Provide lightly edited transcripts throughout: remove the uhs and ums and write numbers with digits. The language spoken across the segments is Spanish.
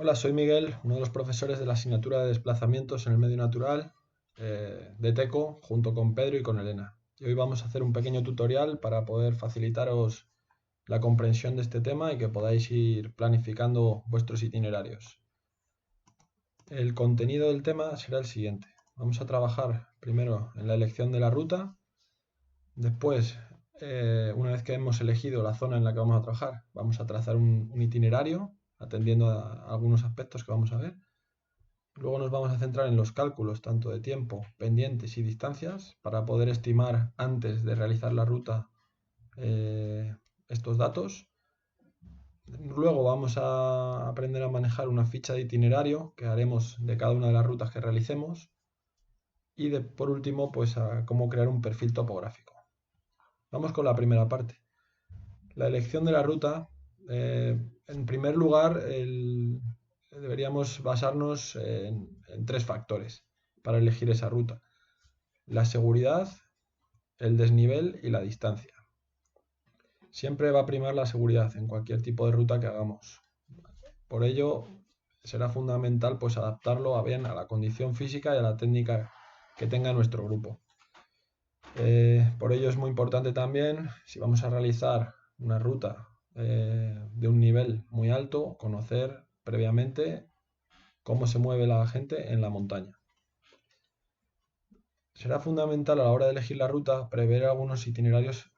Hola, soy Miguel, uno de los profesores de la asignatura de desplazamientos en el medio natural de TECO, junto con Pedro y con Elena. Y hoy vamos a hacer un pequeño tutorial para poder facilitaros la comprensión de este tema y que podáis ir planificando vuestros itinerarios. El contenido del tema será el siguiente. Vamos a trabajar primero en la elección de la ruta. Después, una vez que hemos elegido la zona en la que vamos a trabajar, vamos a trazar un itinerario atendiendo a algunos aspectos que vamos a ver. Luego nos vamos a centrar en los cálculos tanto de tiempo, pendientes y distancias para poder estimar antes de realizar la ruta estos datos. Luego vamos a aprender a manejar una ficha de itinerario que haremos de cada una de las rutas que realicemos. Y por último, pues a cómo crear un perfil topográfico. Vamos con la primera parte. La elección de la ruta. En primer lugar, deberíamos basarnos en tres factores para elegir esa ruta: la seguridad, el desnivel y la distancia. Siempre va a primar la seguridad en cualquier tipo de ruta que hagamos. Por ello, será fundamental pues adaptarlo a la condición física y a la técnica que tenga nuestro grupo. Por ello es muy importante también, si vamos a realizar una ruta de un nivel muy alto, conocer previamente cómo se mueve la gente en la montaña. Será fundamental a la hora de elegir la ruta prever algunos itinerarios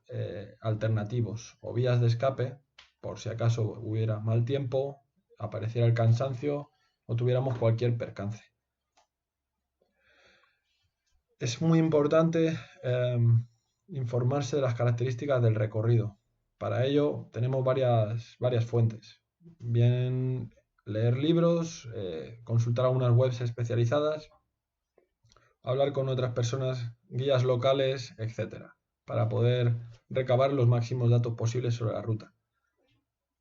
alternativos o vías de escape por si acaso hubiera mal tiempo, apareciera el cansancio o tuviéramos cualquier percance. Es muy importante informarse de las características del recorrido. Para ello tenemos varias fuentes. Bien leer libros, consultar algunas webs especializadas, hablar con otras personas, guías locales, etcétera, para poder recabar los máximos datos posibles sobre la ruta.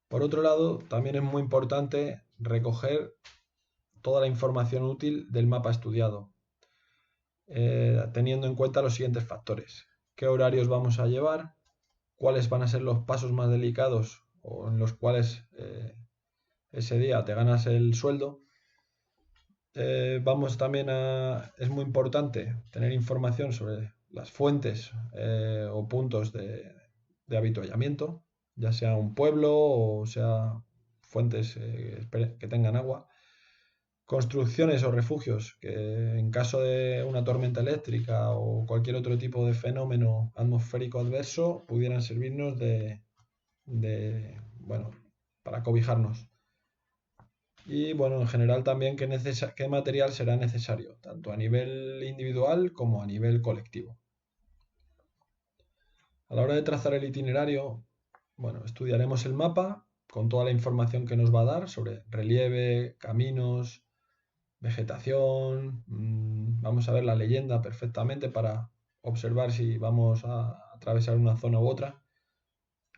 Por otro lado, también es muy importante recoger toda la información útil del mapa estudiado, teniendo en cuenta los siguientes factores: qué horarios vamos a llevar, cuáles van a ser los pasos más delicados o en los cuales ese día te ganas el sueldo. Es muy importante tener información sobre las fuentes o puntos de avituallamiento, ya sea un pueblo o sea fuentes que tengan agua. Construcciones o refugios que en caso de una tormenta eléctrica o cualquier otro tipo de fenómeno atmosférico adverso pudieran servirnos bueno, para cobijarnos. Y bueno, en general también qué material será necesario, tanto a nivel individual como a nivel colectivo. A la hora de trazar el itinerario, bueno, estudiaremos el mapa con toda la información que nos va a dar sobre relieve, caminos, vegetación. Vamos a ver la leyenda perfectamente para observar si vamos a atravesar una zona u otra.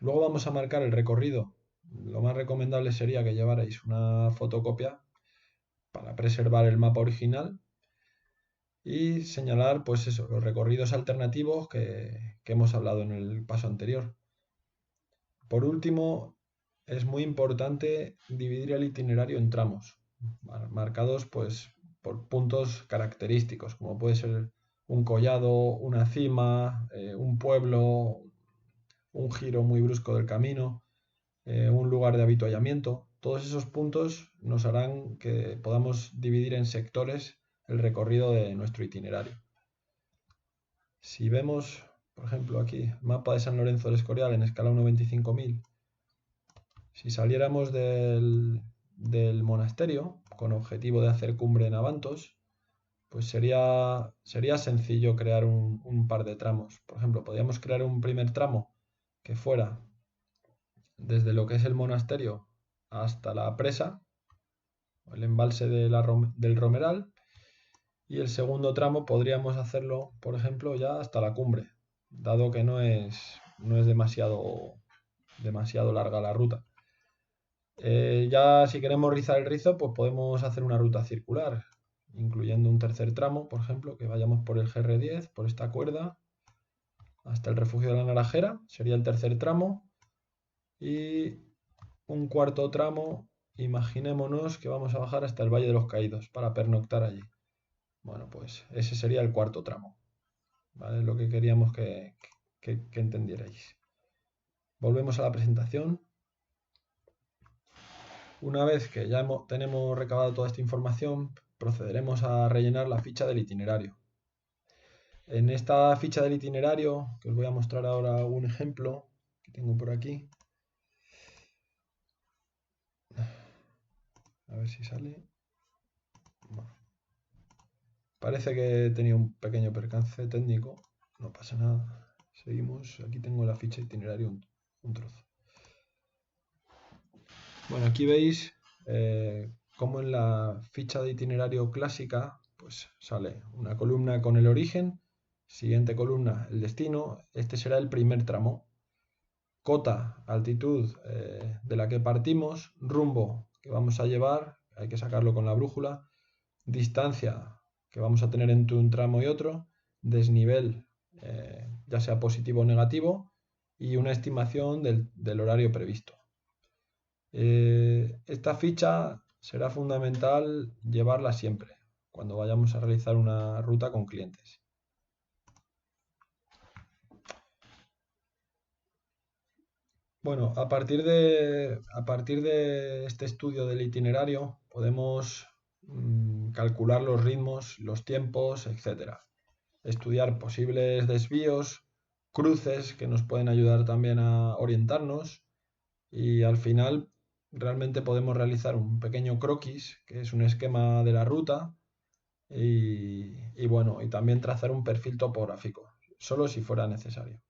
Luego vamos a marcar el recorrido. Lo más recomendable sería que llevarais una fotocopia para preservar el mapa original y señalar, pues eso, los recorridos alternativos que hemos hablado en el paso anterior. Por último, es muy importante dividir el itinerario en tramos, marcados pues por puntos característicos, como puede ser un collado, una cima, un pueblo, un giro muy brusco del camino, un lugar de avituallamiento. Todos esos puntos nos harán que podamos dividir en sectores el recorrido de nuestro itinerario. Si vemos, por ejemplo, aquí, mapa de San Lorenzo del Escorial en escala 1:25.000, si saliéramos del monasterio con objetivo de hacer cumbre en Abantos, pues sería sencillo crear un par de tramos. Por ejemplo, podríamos crear un primer tramo que fuera desde lo que es el monasterio hasta la presa, el embalse del Romeral, y el segundo tramo podríamos hacerlo, por ejemplo, ya hasta la cumbre, dado que no es demasiado larga la ruta. Ya si queremos rizar el rizo, pues podemos hacer una ruta circular, incluyendo un tercer tramo, por ejemplo, que vayamos por el GR10, por esta cuerda, hasta el refugio de la Naranjera, sería el tercer tramo, y un cuarto tramo imaginémonos que vamos a bajar hasta el Valle de los Caídos para pernoctar allí. Bueno, pues ese sería el cuarto tramo, ¿vale? Lo que queríamos que entendierais. Volvemos a la presentación. Una vez que ya tenemos recabado toda esta información, procederemos a rellenar la ficha del itinerario. En esta ficha del itinerario, que os voy a mostrar ahora un ejemplo que tengo por aquí. A ver si sale. Bueno, parece que he tenido un pequeño percance técnico. No pasa nada. Seguimos. Aquí tengo la ficha de itinerario, un trozo. Bueno, aquí veis cómo en la ficha de itinerario clásica pues sale una columna con el origen, siguiente columna el destino. Este será el primer tramo. Cota, altitud de la que partimos, rumbo que vamos a llevar, hay que sacarlo con la brújula, distancia que vamos a tener entre un tramo y otro, desnivel, ya sea positivo o negativo, y una estimación del horario previsto. Esta ficha será fundamental llevarla siempre cuando vayamos a realizar una ruta con clientes. Bueno, a partir de este estudio del itinerario podemos calcular los ritmos, los tiempos, etc. Estudiar posibles desvíos, cruces que nos pueden ayudar también a orientarnos y al final realmente podemos realizar un pequeño croquis, que es un esquema de la ruta y bueno, y también trazar un perfil topográfico, solo si fuera necesario.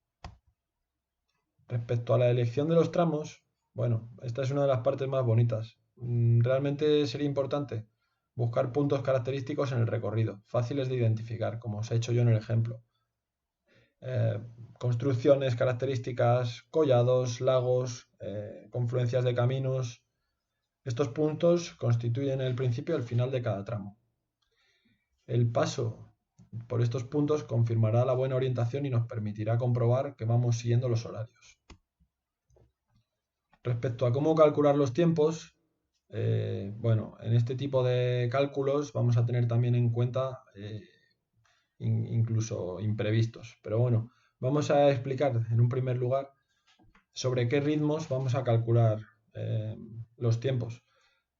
Respecto a la elección de los tramos, bueno, esta es una de las partes más bonitas. Realmente sería importante buscar puntos característicos en el recorrido, fáciles de identificar, como os he hecho yo en el ejemplo. Construcciones, características, collados, lagos, confluencias de caminos. Estos puntos constituyen el principio y el final de cada tramo. El paso por estos puntos confirmará la buena orientación y nos permitirá comprobar que vamos siguiendo los horarios. Respecto a cómo calcular los tiempos, bueno, en este tipo de cálculos vamos a tener también en cuenta incluso imprevistos. Pero bueno, vamos a explicar en un primer lugar sobre qué ritmos vamos a calcular los tiempos,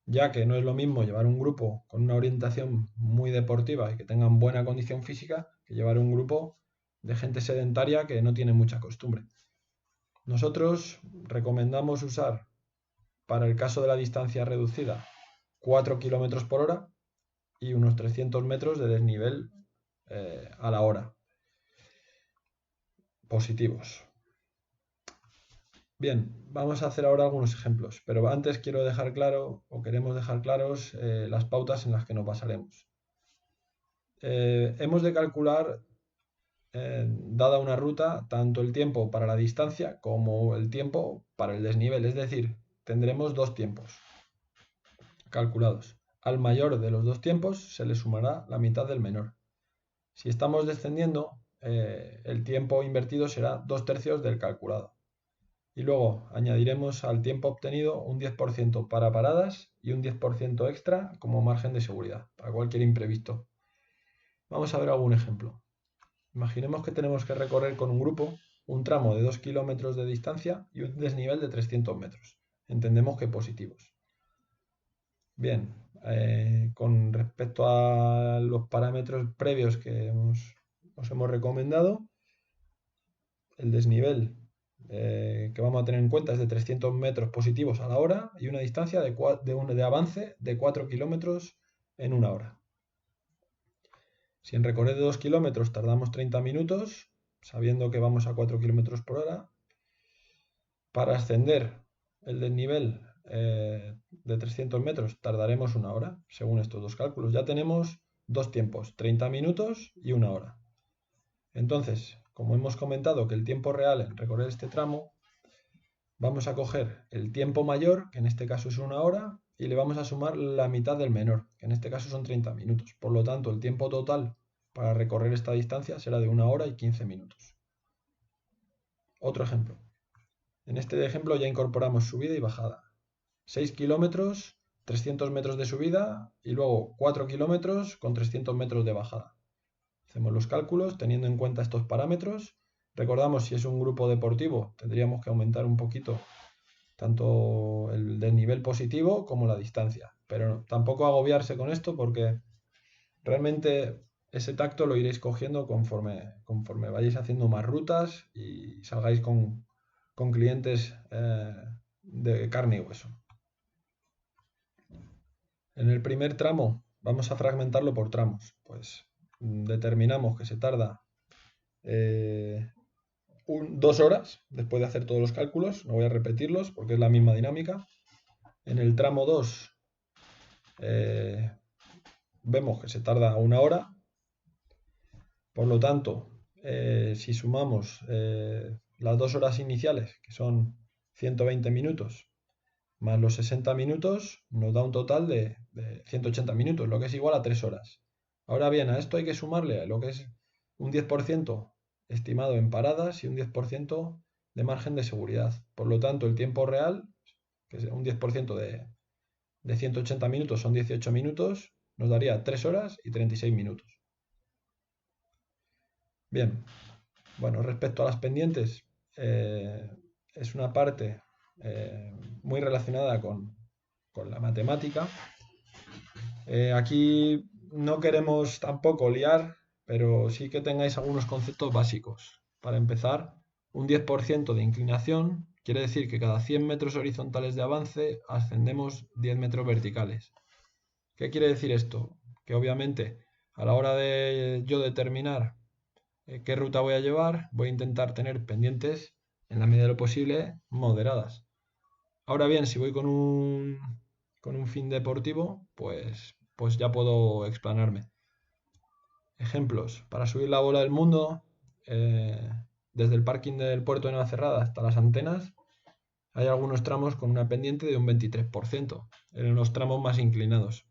ya que no es lo mismo llevar un grupo con una orientación muy deportiva y que tengan buena condición física que llevar un grupo de gente sedentaria que no tiene mucha costumbre. Nosotros recomendamos usar, para el caso de la distancia reducida, 4 km por hora y unos 300 metros de desnivel a la hora. Positivos. Bien, vamos a hacer ahora algunos ejemplos, pero antes quiero dejar claro, o queremos dejar claros, las pautas en las que nos basaremos. Hemos de calcular, dada una ruta, tanto el tiempo para la distancia como el tiempo para el desnivel, es decir, tendremos dos tiempos calculados. Al mayor de los dos tiempos se le sumará la mitad del menor. Si estamos descendiendo, el tiempo invertido será 2/3 del calculado. Y luego añadiremos al tiempo obtenido un 10% para paradas y un 10% extra como margen de seguridad para cualquier imprevisto. Vamos a ver algún ejemplo. Imaginemos que tenemos que recorrer con un grupo un tramo de 2 kilómetros de distancia y un desnivel de 300 metros. Entendemos que positivos. Bien, con respecto a los parámetros previos que os hemos recomendado, el desnivel que vamos a tener en cuenta es de 300 metros positivos a la hora y una distancia de avance de 4 kilómetros en una hora. Si en recorrer de 2 kilómetros tardamos 30 minutos, sabiendo que vamos a 4 kilómetros por hora, para ascender el desnivel de 300 metros tardaremos una hora, según estos dos cálculos. Ya tenemos dos tiempos, 30 minutos y una hora. Entonces, como hemos comentado que el tiempo real en recorrer este tramo, vamos a coger el tiempo mayor, que en este caso es una hora, y le vamos a sumar la mitad del menor, que en este caso son 30 minutos. Por lo tanto, el tiempo total para recorrer esta distancia será de 1 hora y 15 minutos. Otro ejemplo. En este ejemplo ya incorporamos subida y bajada. 6 kilómetros, 300 metros de subida y luego 4 kilómetros con 300 metros de bajada. Hacemos los cálculos teniendo en cuenta estos parámetros. Recordamos, si es un grupo deportivo, tendríamos que aumentar un poquito tanto el desnivel positivo como la distancia. Pero tampoco agobiarse con esto porque realmente ese tacto lo iréis cogiendo conforme vayáis haciendo más rutas y salgáis con clientes de carne y hueso. En el primer tramo vamos a fragmentarlo por tramos. Pues determinamos que se tarda 2 horas después de hacer todos los cálculos. No voy a repetirlos porque es la misma dinámica. En el tramo 2 vemos que se tarda 1 hora. Por lo tanto, si sumamos las 2 horas iniciales, que son 120 minutos, más los 60 minutos, nos da un total de 180 minutos, lo que es igual a 3 horas. Ahora bien, a esto hay que sumarle lo que es un 10% estimado en paradas y un 10% de margen de seguridad. Por lo tanto, el tiempo real, que es un 10% de 180 minutos, son 18 minutos, nos daría 3 horas y 36 minutos. Bien, bueno, respecto a las pendientes, es una parte muy relacionada con la matemática. Aquí no queremos tampoco liar, pero sí que tengáis algunos conceptos básicos. Para empezar, un 10% de inclinación quiere decir que cada 100 metros horizontales de avance ascendemos 10 metros verticales. ¿Qué quiere decir esto? Que obviamente a la hora de yo determinar qué ruta voy a llevar, voy a intentar tener pendientes en la medida de lo posible moderadas. Ahora bien, si voy con un fin deportivo, pues ya puedo explanarme. Ejemplos, para subir la bola del mundo, desde el parking del puerto de Navacerrada hasta las antenas, hay algunos tramos con una pendiente de un 23%, en los tramos más inclinados,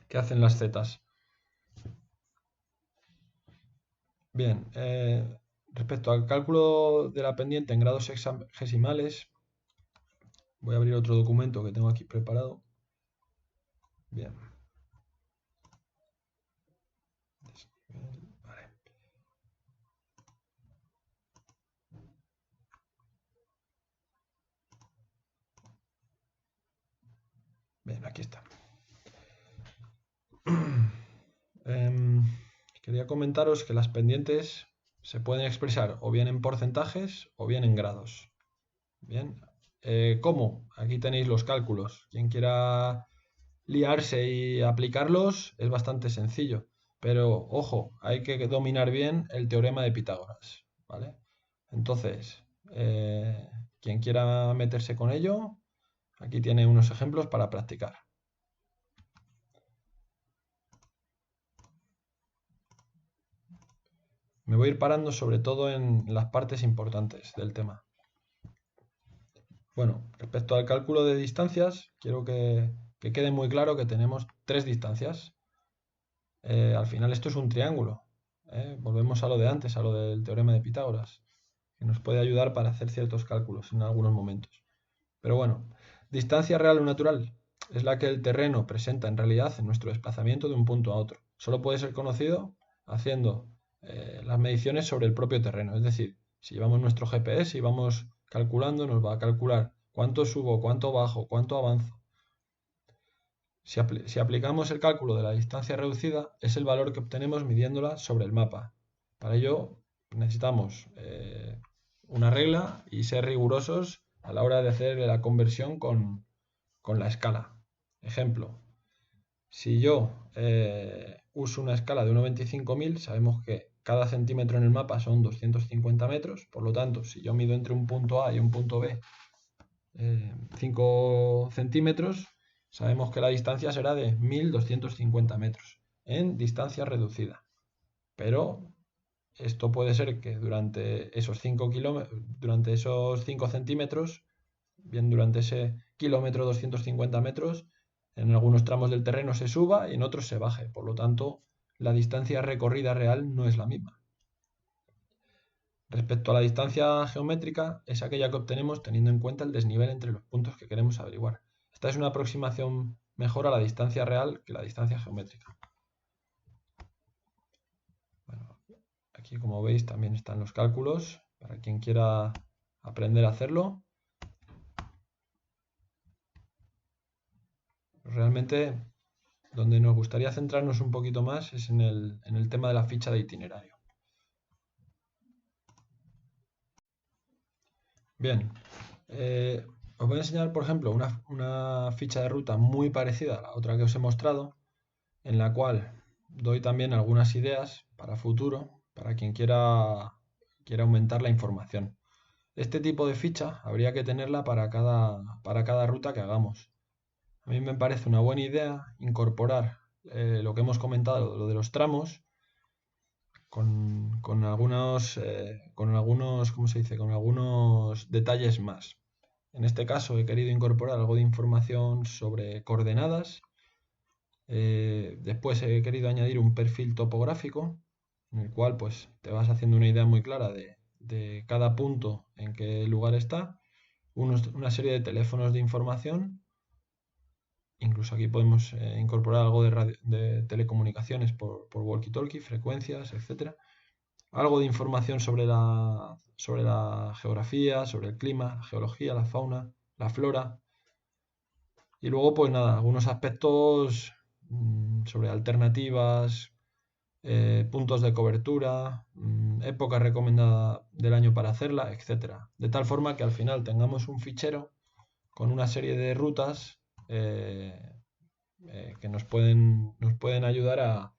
que hacen las zetas. Bien, respecto al cálculo de la pendiente en grados hexagesimales, voy a abrir otro documento que tengo aquí preparado. Bien. Vale. Bien, aquí está. Quería comentaros que las pendientes se pueden expresar o bien en porcentajes o bien en grados. Bien, ¿cómo? Aquí tenéis los cálculos. Quien quiera liarse y aplicarlos es bastante sencillo. Pero ojo, hay que dominar bien el teorema de Pitágoras, ¿vale? Entonces, quien quiera meterse con ello, aquí tiene unos ejemplos para practicar. Me voy a ir parando sobre todo en las partes importantes del tema. Bueno, respecto al cálculo de distancias, quiero que quede muy claro que tenemos 3 distancias. Al final esto es un triángulo. Volvemos a lo de antes, a lo del teorema de Pitágoras, que nos puede ayudar para hacer ciertos cálculos en algunos momentos. Pero bueno, distancia real o natural es la que el terreno presenta en realidad en nuestro desplazamiento de un punto a otro. Solo puede ser conocido haciendo las mediciones sobre el propio terreno. Es decir, si llevamos nuestro GPS y vamos calculando, nos va a calcular cuánto subo, cuánto bajo, cuánto avanzo. Si aplicamos el cálculo de la distancia reducida, es el valor que obtenemos midiéndola sobre el mapa. Para ello necesitamos una regla y ser rigurosos a la hora de hacer la conversión con la escala. Ejemplo, si yo uso una escala de 1,25.000, sabemos que cada centímetro en el mapa son 250 metros, por lo tanto, si yo mido entre un punto A y un punto B 5 centímetros, sabemos que la distancia será de 1.250 metros en distancia reducida. Pero esto puede ser que durante esos 5 centímetros, bien durante ese kilómetro 250 metros, en algunos tramos del terreno se suba y en otros se baje. Por lo tanto, la distancia recorrida real no es la misma. Respecto a la distancia geométrica, es aquella que obtenemos teniendo en cuenta el desnivel entre los puntos que queremos averiguar. Esta es una aproximación mejor a la distancia real que la distancia geométrica. Bueno, aquí como veis también están los cálculos para quien quiera aprender a hacerlo. Realmente donde nos gustaría centrarnos un poquito más es en el tema de la ficha de itinerario. Bien, os voy a enseñar, por ejemplo, una ficha de ruta muy parecida a la otra que os he mostrado, en la cual doy también algunas ideas para futuro, para quien quiera aumentar la información. Este tipo de ficha habría que tenerla para cada ruta que hagamos. A mí me parece una buena idea incorporar lo que hemos comentado, lo de los tramos, con algunos, ¿cómo se dice? Con algunos detalles más. En este caso he querido incorporar algo de información sobre coordenadas. Después he querido añadir un perfil topográfico, en el cual pues te vas haciendo una idea muy clara de cada punto en qué lugar está. Una serie de teléfonos de información. Incluso aquí podemos incorporar algo de telecomunicaciones por walkie-talkie, frecuencias, etc. Algo de información sobre la geografía, sobre el clima, la geología, la fauna, la flora. Y luego, pues nada, algunos aspectos sobre alternativas, puntos de cobertura, época recomendada del año para hacerla, etc. De tal forma que al final tengamos un fichero con una serie de rutas que nos pueden ayudar a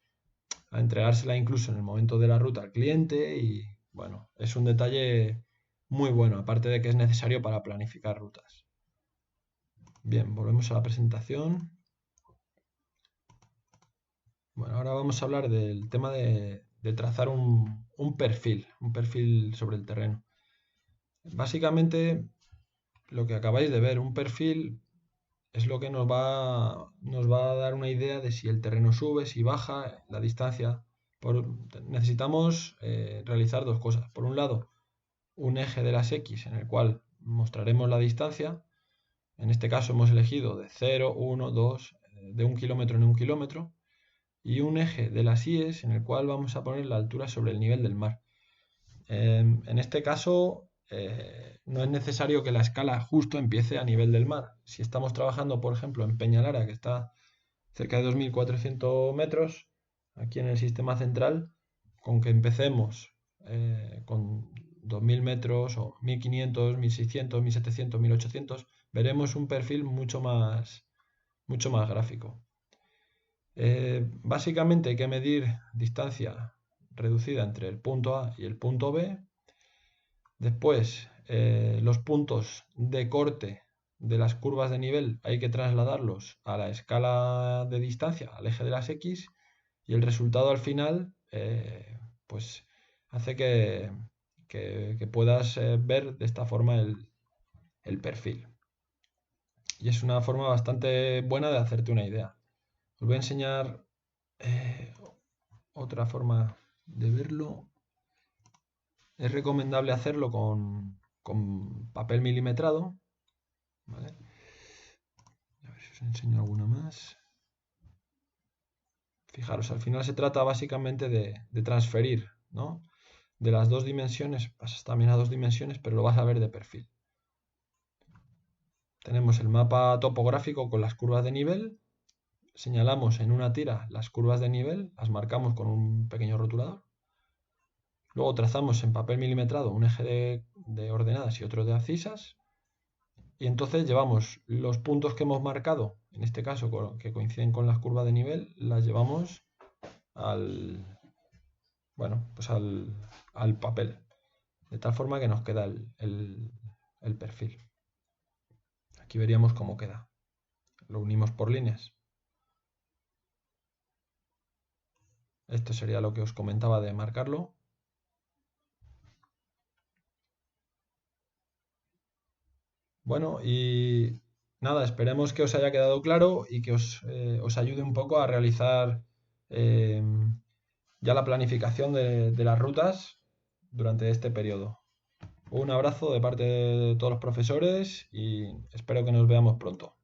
entregársela incluso en el momento de la ruta al cliente y bueno, es un detalle muy bueno, aparte de que es necesario para planificar rutas. Bien, volvemos a la presentación. Bueno, ahora vamos a hablar del tema de trazar un perfil sobre el terreno. Básicamente, lo que acabáis de ver, un perfil es lo que nos va a dar una idea de si el terreno sube, si baja, la distancia. Necesitamos realizar dos cosas. Por un lado, un eje de las X en el cual mostraremos la distancia. En este caso hemos elegido de 0, 1, 2, de 1 kilómetro en 1 kilómetro. Y un eje de las Y en el cual vamos a poner la altura sobre el nivel del mar. En este caso no es necesario que la escala justo empiece a nivel del mar. Si estamos trabajando, por ejemplo, en Peñalara, que está cerca de 2.400 metros, aquí en el sistema central, con que empecemos con 2.000 metros o 1.500, 1.600, 1.700, 1.800, veremos un perfil mucho más gráfico. Básicamente hay que medir distancia reducida entre el punto A y el punto B. Después, los puntos de corte de las curvas de nivel hay que trasladarlos a la escala de distancia, al eje de las X, y el resultado al final pues hace que puedas ver de esta forma el perfil. Y es una forma bastante buena de hacerte una idea. Os voy a enseñar otra forma de verlo. Es recomendable hacerlo con papel milimetrado. ¿Vale? A ver si os enseño alguna más. Fijaros, al final se trata básicamente de transferir, ¿no? De las dos dimensiones, pasas también a dos dimensiones, pero lo vas a ver de perfil. Tenemos el mapa topográfico con las curvas de nivel. Señalamos en una tira las curvas de nivel, las marcamos con un pequeño rotulador. Luego trazamos en papel milimetrado un eje de ordenadas y otro de abscisas. Y entonces llevamos los puntos que hemos marcado, en este caso que coinciden con las curvas de nivel, las llevamos al papel. De tal forma que nos queda el perfil. Aquí veríamos cómo queda. Lo unimos por líneas. Esto sería lo que os comentaba de marcarlo. Bueno, y nada, esperemos que os haya quedado claro y que os ayude un poco a realizar ya la planificación de las rutas durante este periodo. Un abrazo de parte de todos los profesores y espero que nos veamos pronto.